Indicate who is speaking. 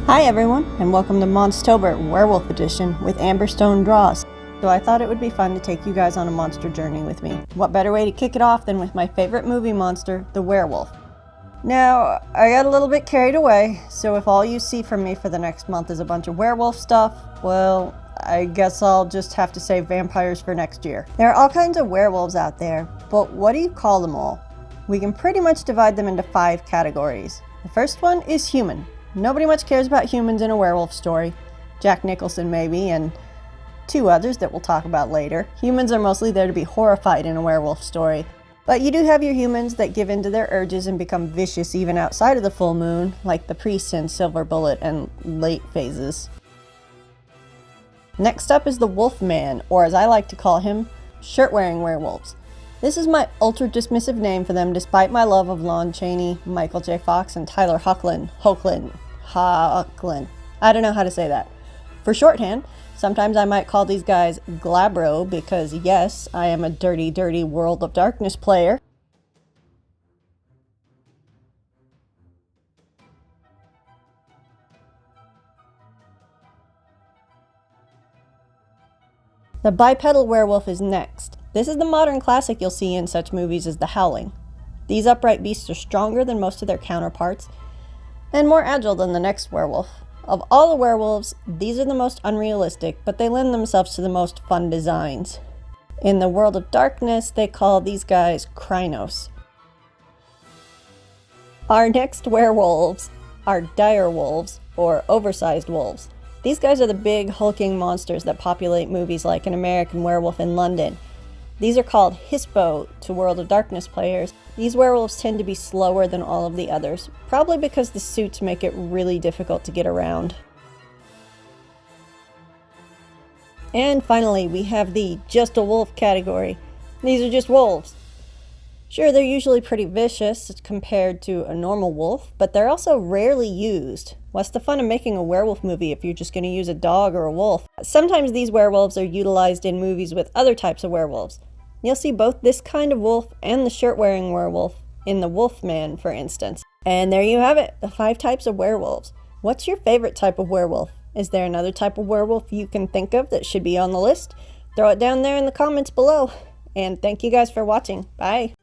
Speaker 1: Hi everyone, and welcome to Monstober Werewolf Edition with Amberstone Draws. So I thought it would be fun to take you guys on a monster journey with me. What better way to kick it off than with my favorite movie monster, the werewolf. Now, I got a little bit carried away, so if all you see from me for the next month is a bunch of werewolf stuff, well, I guess I'll just have to save vampires for next year. There are all kinds of werewolves out there, but what do you call them all? We can pretty much divide them into 5 categories. The first one is human. Nobody much cares about humans in a werewolf story. Jack Nicholson maybe, and 2 others that we'll talk about later. Humans are mostly there to be horrified in a werewolf story. But you do have your humans that give in to their urges and become vicious even outside of the full moon, like the priests in Silver Bullet and late phases. Next up is the Wolfman, or as I like to call him, shirt-wearing werewolves. This is my ultra-dismissive name for them despite my love of Lon Chaney, Michael J. Fox, and Tyler Hoechlin. I don't know how to say that. For shorthand, sometimes I might call these guys Glabro because yes, I am a dirty, dirty World of Darkness player. The Bipedal Werewolf is next. This is the modern classic you'll see in such movies as The Howling. These upright beasts are stronger than most of their counterparts, and more agile than the next werewolf. Of all the werewolves, these are the most unrealistic, but they lend themselves to the most fun designs. In the World of Darkness, they call these guys Krynos. Our next werewolves are dire wolves, or oversized wolves. These guys are the big, hulking monsters that populate movies like An American Werewolf in London. These are called Hispo to World of Darkness players. These werewolves tend to be slower than all of the others, probably because the suits make it really difficult to get around. And finally, we have the just a wolf category. These are just wolves. Sure, they're usually pretty vicious compared to a normal wolf, but they're also rarely used. What's the fun of making a werewolf movie if you're just going to use a dog or a wolf? Sometimes these werewolves are utilized in movies with other types of werewolves. You'll see both this kind of wolf and the shirt-wearing werewolf in the Wolfman, for instance. And there you have it, the 5 types of werewolves. What's your favorite type of werewolf? Is there another type of werewolf you can think of that should be on the list? Throw it down there in the comments below. And thank you guys for watching. Bye!